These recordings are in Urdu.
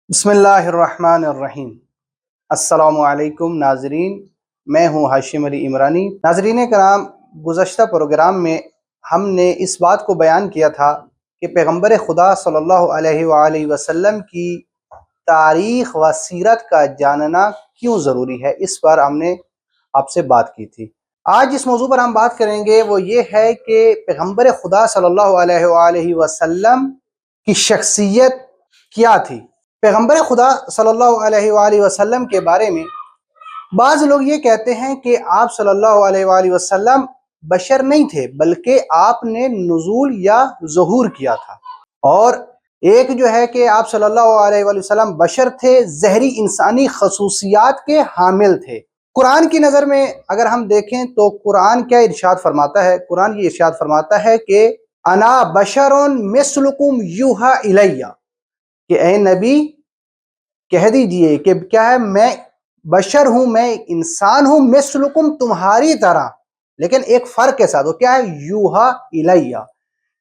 بسم اللہ الرحمن الرحیم۔ السلام علیکم ناظرین، میں ہوں ہاشم علی عمرانی۔ ناظرین کرام، گزشتہ پروگرام میں ہم نے اس بات کو بیان کیا تھا کہ پیغمبر خدا صلی اللہ علیہ وآلہ وسلم کی تاریخ و سیرت کا جاننا کیوں ضروری ہے، اس پر ہم نے آپ سے بات کی تھی۔ آج جس موضوع پر ہم بات کریں گے وہ یہ ہے کہ پیغمبر خدا صلی اللہ علیہ وآلہ وسلم کی شخصیت کیا تھی۔ پیغمبر خدا صلی اللہ علیہ وآلہ وسلم کے بارے میں بعض لوگ یہ کہتے ہیں کہ آپ صلی اللہ علیہ وآلہ وسلم بشر نہیں تھے، بلکہ آپ نے نزول یا ظہور کیا تھا، اور ایک جو ہے کہ آپ صلی اللہ علیہ وآلہ وسلم بشر تھے، ظاہری انسانی خصوصیات کے حامل تھے۔ قرآن کی نظر میں اگر ہم دیکھیں تو قرآن کیا ارشاد فرماتا ہے؟ قرآن یہ ارشاد فرماتا ہے کہ انا بشر مثلکم یوحی الیہ، کہ اے نبی کہہ دیجئے کہ کیا ہے، میں بشر ہوں، میں انسان ہوں، مثلکم تمہاری طرح، لیکن ایک فرق کے ساتھ، وہ کیا ہے؟ یوحی الیہ،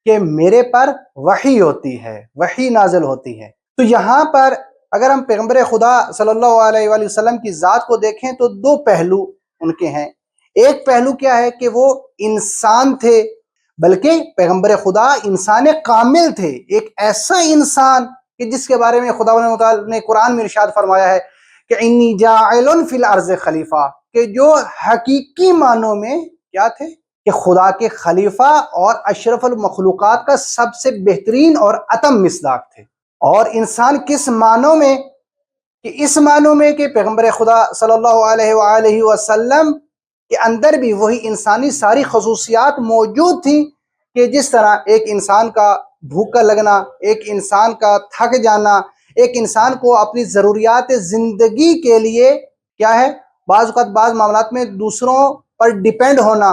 کہ میرے پر وحی ہوتی ہے، وحی نازل ہوتی ہے۔ تو یہاں پر اگر ہم پیغمبر خدا صلی اللہ علیہ وآلہ وسلم کی ذات کو دیکھیں تو دو پہلو ان کے ہیں۔ ایک پہلو کیا ہے کہ وہ انسان تھے، بلکہ پیغمبر خدا انسان کامل تھے، ایک ایسا انسان کہ جس کے بارے میں خدا نے قرآن میں ارشاد فرمایا ہے کہ انی جاعل فی الارض خلیفہ، کہ جو حقیقی معنوں میں کیا تھے؟ کہ خدا کے خلیفہ اور اشرف المخلوقات کا سب سے بہترین اور اتم مصداق تھے۔ اور انسان کس معنوں میں؟ کہ اس معنوں میں کہ پیغمبر خدا صلی اللہ علیہ وآلہ وسلم کے اندر بھی وہی انسانی ساری خصوصیات موجود تھیں، کہ جس طرح ایک انسان کا بھوکا لگنا، ایک انسان کا تھک جانا، ایک انسان کو اپنی ضروریات زندگی کے لیے کیا ہے، بعض اوقات بعض معاملات میں دوسروں پر ڈیپینڈ ہونا،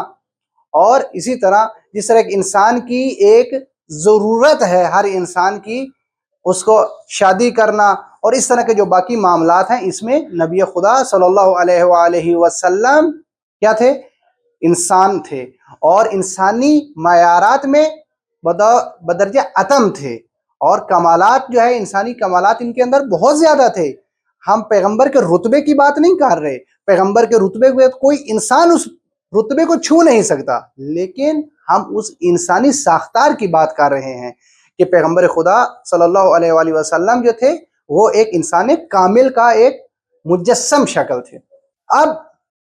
اور اسی طرح جس طرح ایک انسان کی ایک ضرورت ہے ہر انسان کی، اس کو شادی کرنا اور اس طرح کے جو باقی معاملات ہیں، اس میں نبی خدا صلی اللہ علیہ وآلہ وسلم کیا تھے؟ انسان تھے، اور انسانی معیارات میں بدرجہ اتم تھے، اور کمالات جو ہے انسانی کمالات ان کے اندر بہت زیادہ تھے۔ ہم پیغمبر کے رتبے کی بات نہیں کر رہے، پیغمبر کے رتبے کو کوئی انسان اس رتبے کو چھو نہیں سکتا، لیکن ہم اس انسانی ساختار کی بات کر رہے ہیں کہ پیغمبر خدا صلی اللہ علیہ وآلہ وسلم جو تھے وہ ایک انسان کامل کا ایک مجسم شکل تھے۔ اب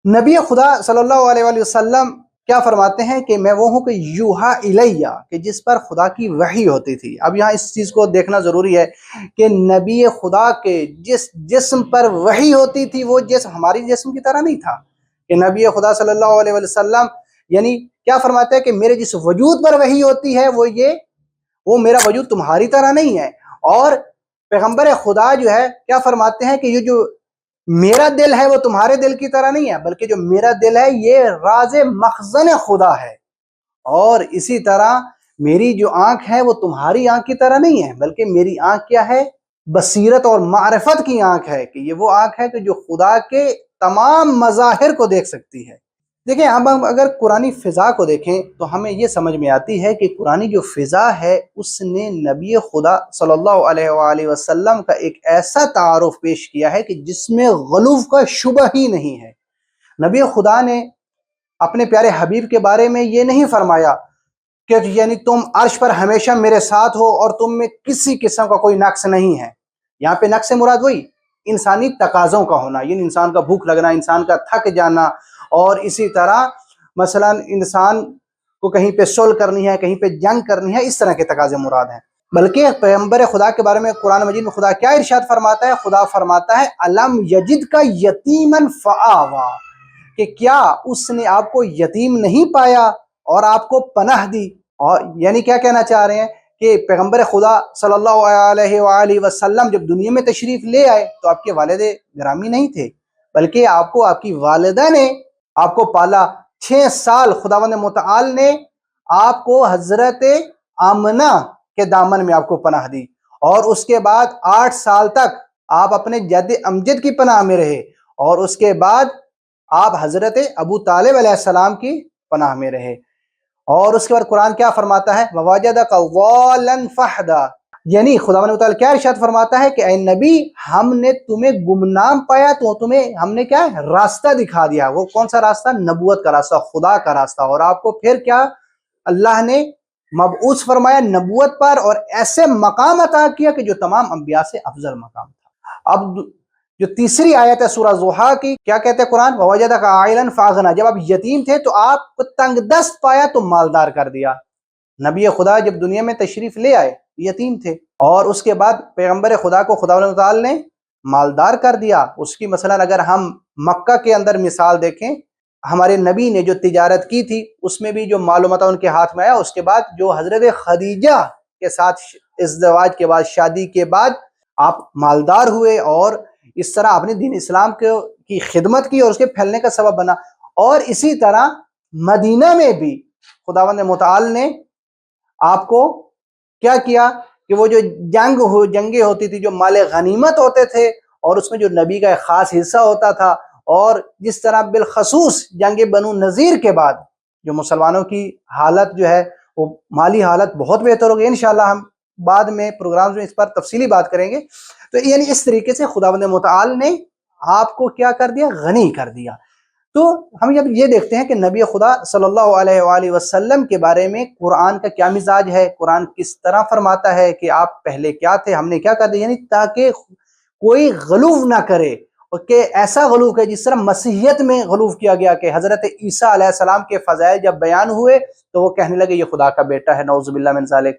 نبی خدا صلی اللہ علیہ وآلہ وسلم کیا فرماتے ہیں کہ میں وہ ہوں کہ یوحی الیہ، کہ جس پر خدا کی وحی ہوتی تھی۔ اب یہاں اس چیز کو دیکھنا ضروری ہے کہ نبی خدا کے جس جسم پر وحی ہوتی تھی وہ جسم ہماری جسم کی طرح نہیں تھا، کہ نبی خدا صلی اللہ علیہ وسلم یعنی کیا فرماتے ہیں کہ میرے جس وجود پر وحی ہوتی ہے وہ میرا وجود تمہاری طرح نہیں ہے۔ اور پیغمبر خدا جو ہے کیا فرماتے ہیں کہ یہ جو میرا دل ہے وہ تمہارے دل کی طرح نہیں ہے، بلکہ جو میرا دل ہے یہ راز مخزن خدا ہے، اور اسی طرح میری جو آنکھ ہے وہ تمہاری آنکھ کی طرح نہیں ہے، بلکہ میری آنکھ کیا ہے؟ بصیرت اور معرفت کی آنکھ ہے، کہ یہ وہ آنکھ ہے کہ جو خدا کے تمام مظاہر کو دیکھ سکتی ہے۔ دیکھیں، ہم اگر قرآنی فضا کو دیکھیں تو ہمیں یہ سمجھ میں آتی ہے کہ قرآنی جو فضا ہے اس نے نبی خدا صلی اللہ علیہ وآلہ وسلم کا ایک ایسا تعارف پیش کیا ہے کہ جس میں غلو کا شبہ ہی نہیں ہے۔ نبی خدا نے اپنے پیارے حبیب کے بارے میں یہ نہیں فرمایا کہ یعنی تم عرش پر ہمیشہ میرے ساتھ ہو اور تم میں کسی قسم کا کوئی نقص نہیں ہے۔ یہاں پہ نقص مراد وہی انسانی تقاضوں کا ہونا، یعنی انسان کا بھوک لگنا، انسان کا تھک جانا، اور اسی طرح مثلا انسان کو کہیں پہ صلح کرنی ہے، کہیں پہ جنگ کرنی ہے، اس طرح کے تقاضے مراد ہیں۔ بلکہ پیغمبر خدا کے بارے میں قرآن مجید میں خدا کیا ارشاد فرماتا ہے؟ خدا فرماتا ہے الم یجد کا یتیما فآوا، کہ کیا اس نے آپ کو یتیم نہیں پایا اور آپ کو پناہ دی۔ اور یعنی کیا کہنا چاہ رہے ہیں کہ پیغمبر خدا صلی اللہ علیہ وآلہ وسلم جب دنیا میں تشریف لے آئے تو آپ کے والد گرامی نہیں تھے، بلکہ آپ کو آپ کی والدہ نے آپ کو پالا۔ 6 سال خداوند متعال نے آپ کو حضرت آمنہ کے دامن میں آپ کو پناہ دی، اور اس کے بعد 8 سال تک آپ اپنے جد امجد کی پناہ میں رہے، اور اس کے بعد آپ حضرت ابو طالب علیہ السلام کی پناہ میں رہے۔ اور اس کے بعد قرآن کیا فرماتا ہے؟ وَوَجَدَكَ ضَالًّا فَهَدَىٰ، یعنی خداوند متعال کیا ارشاد فرماتا ہے کہ اے نبی ہم نے تمہیں گمنام پایا تو تمہیں ہم نے کیا راستہ دکھا دیا. وہ کون سا راستہ؟ نبوت کا راستہ، خدا کا راستہ. اور آپ کو پھر کیا اللہ نے مبعوث فرمایا نبوت پر، اور ایسے مقام عطا کیا کہ جو تمام انبیاء سے افضل مقام تھا. اب جو تیسری آیت ہے سورہ ضحیٰ کی، کیا کہتے ہیں قرآن؟ وَوَجَدَكَ عَائِلًا فَأَغْنَىٰ. جب آپ یتیم تھے تو آپ کو تنگ دست پایا تو مالدار کر دیا. نبی خدا جب دنیا میں تشریف لے آئے یتیم تھے، اور اس کے بعد پیغمبر خدا کو خداوند تعالی نے مالدار کر دیا. اس کی مثلا اگر ہم مکہ کے اندر مثال دیکھیں، ہمارے نبی نے جو تجارت کی تھی اس میں بھی جو معلومات ان کے ہاتھ میں آیا، اس کے بعد جو حضرت خدیجہ کے ساتھ ازدواج کے بعد، شادی کے بعد آپ مالدار ہوئے، اور اس طرح اپنے دین اسلام کی خدمت کی اور اس کے پھیلنے کا سبب بنا. اور اسی طرح مدینہ میں بھی خداوند متعال نے آپ کو کیا کیا کہ وہ جو جنگیں ہوتی تھی، جو مال غنیمت ہوتے تھے، اور اس میں جو نبی کا ایک خاص حصہ ہوتا تھا، اور جس طرح بالخصوص جنگ بنو نذیر کے بعد جو مسلمانوں کی حالت جو ہے وہ مالی حالت بہت بہتر ہو گئی. انشاءاللہ ہم بعد میں پروگرامز میں اس پر تفصیلی بات کریں گے. تو یعنی اس طریقے سے خداوند متعال نے آپ کو کیا کر دیا؟ غنی کر دیا. تو ہم جب یہ دیکھتے ہیں کہ نبی خدا صلی اللہ علیہ وآلہ وسلم کے بارے میں قرآن کا کیا مزاج ہے، قرآن کس طرح فرماتا ہے کہ آپ پہلے کیا تھے، ہم نے کیا کر دیا، یعنی تاکہ کوئی غلو نہ کرے، اور کہ ایسا غلو ہے جس طرح مسیحیت میں غلو کیا گیا کہ حضرت عیسیٰ علیہ السلام کے فضائل جب بیان ہوئے تو وہ کہنے لگے یہ خدا کا بیٹا ہے، نعوذ باللہ من ذالک.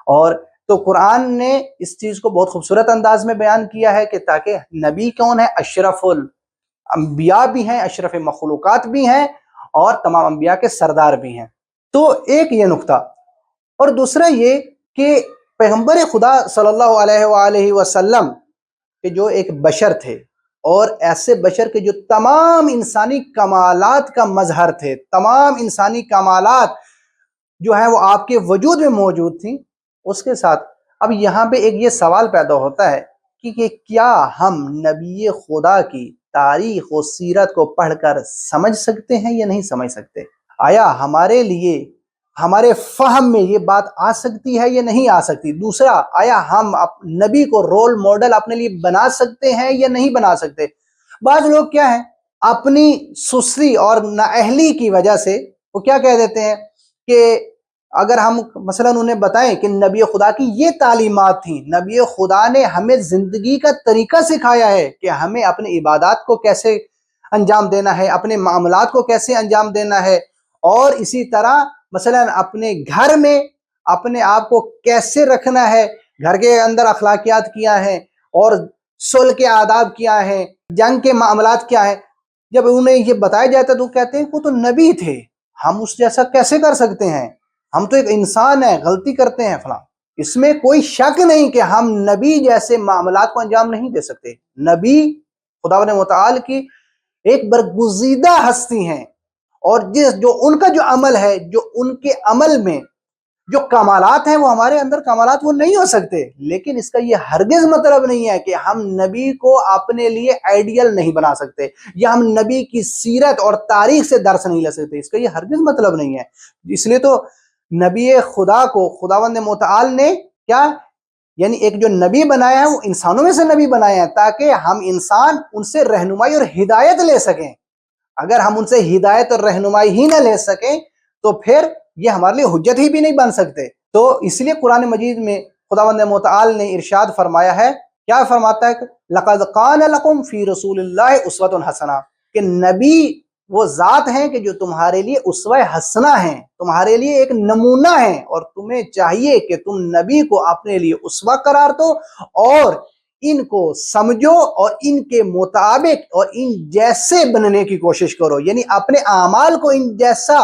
اور تو قرآن نے اس چیز کو بہت خوبصورت انداز میں بیان کیا ہے کہ تاکہ نبی کون ہے؟ اشرف انبیاء بھی ہیں، اشرف مخلوقات بھی ہیں، اور تمام انبیاء کے سردار بھی ہیں. تو ایک یہ نقطہ، اور دوسرا یہ کہ پیغمبر خدا صلی اللہ علیہ وآلہ وسلم کہ جو ایک بشر تھے، اور ایسے بشر کے جو تمام انسانی کمالات کا مظہر تھے، تمام انسانی کمالات جو ہیں وہ آپ کے وجود میں موجود تھیں. اس کے ساتھ اب یہاں پہ ایک یہ سوال پیدا ہوتا ہے کہ کیا ہم نبی خدا کی تاریخ و سیرت کو پڑھ کر سمجھ سکتے ہیں یا نہیں سمجھ سکتے؟ آیا ہمارے لیے، ہمارے فہم میں یہ بات آ سکتی ہے یا نہیں آ سکتی؟ دوسرا، آیا ہم نبی کو رول ماڈل اپنے لیے بنا سکتے ہیں یا نہیں بنا سکتے؟ بعض لوگ کیا ہیں، اپنی سستی اور نااہلی کی وجہ سے وہ کیا کہہ دیتے ہیں کہ اگر ہم مثلا انہیں بتائیں کہ نبی خدا کی یہ تعلیمات تھیں، نبی خدا نے ہمیں زندگی کا طریقہ سکھایا ہے کہ ہمیں اپنے عبادات کو کیسے انجام دینا ہے، اپنے معاملات کو کیسے انجام دینا ہے، اور اسی طرح مثلا اپنے گھر میں اپنے آپ کو کیسے رکھنا ہے، گھر کے اندر اخلاقیات کیا ہیں، اور صلح کے آداب کیا ہیں، جنگ کے معاملات کیا ہیں. جب انہیں یہ بتایا جاتا تو کہتے ہیں وہ تو نبی تھے، ہم اس جیسا کیسے کر سکتے ہیں، ہم تو ایک انسان ہیں، غلطی کرتے ہیں فلاں. اس میں کوئی شک نہیں کہ ہم نبی جیسے معاملات کو انجام نہیں دے سکتے. نبی خداوند متعال کی ایک برگزیدہ ہستی ہیں، اور جو ان کا جو عمل ہے، جو ان کے عمل میں جو کمالات ہیں وہ ہمارے اندر کمالات وہ نہیں ہو سکتے. لیکن اس کا یہ ہرگز مطلب نہیں ہے کہ ہم نبی کو اپنے لیے آئیڈیل نہیں بنا سکتے، یا ہم نبی کی سیرت اور تاریخ سے درس نہیں لے سکتے. اس کا یہ ہرگز مطلب نہیں ہے. اس لیے تو نبی خدا کو خداوند متعال نے کیا، یعنی ایک جو نبی بنایا ہے وہ انسانوں میں سے نبی بنایا ہے، تاکہ ہم انسان ان سے رہنمائی اور ہدایت لے سکیں. اگر ہم ان سے ہدایت اور رہنمائی ہی نہ لے سکیں تو پھر یہ ہمارے لیے حجت ہی بھی نہیں بن سکتے. تو اس لیے قرآن مجید میں خداوند متعال نے ارشاد فرمایا ہے، کیا فرماتا ہے؟ لَقَدْ قَانَ لَكُمْ فِي رَسُولِ اللَّهِ أُسْوَةٌ حَسَنَةٌ، کہ نبی وہ ذات ہیں کہ جو تمہارے لیے اسوہ حسنہ ہیں، تمہارے لیے ایک نمونہ ہیں، اور تمہیں چاہیے کہ تم نبی کو اپنے لیے اسوہ قرار دو، اور ان کو سمجھو، اور ان کے مطابق اور ان جیسے بننے کی کوشش کرو. یعنی اپنے اعمال کو ان جیسا،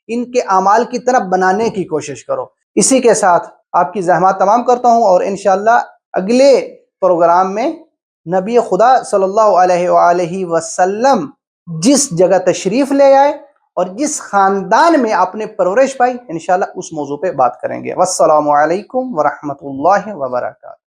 ان کے اعمال کی طرف بنانے کی کوشش کرو. اسی کے ساتھ آپ کی زحمات تمام کرتا ہوں، اور انشاءاللہ اگلے پروگرام میں نبی خدا صلی اللہ علیہ وآلہ وسلم جس جگہ تشریف لے آئے اور جس خاندان میں آپ نے پرورش پائی، انشاءاللہ اس موضوع پہ بات کریں گے. والسلام علیکم ورحمۃ اللہ وبرکاتہ.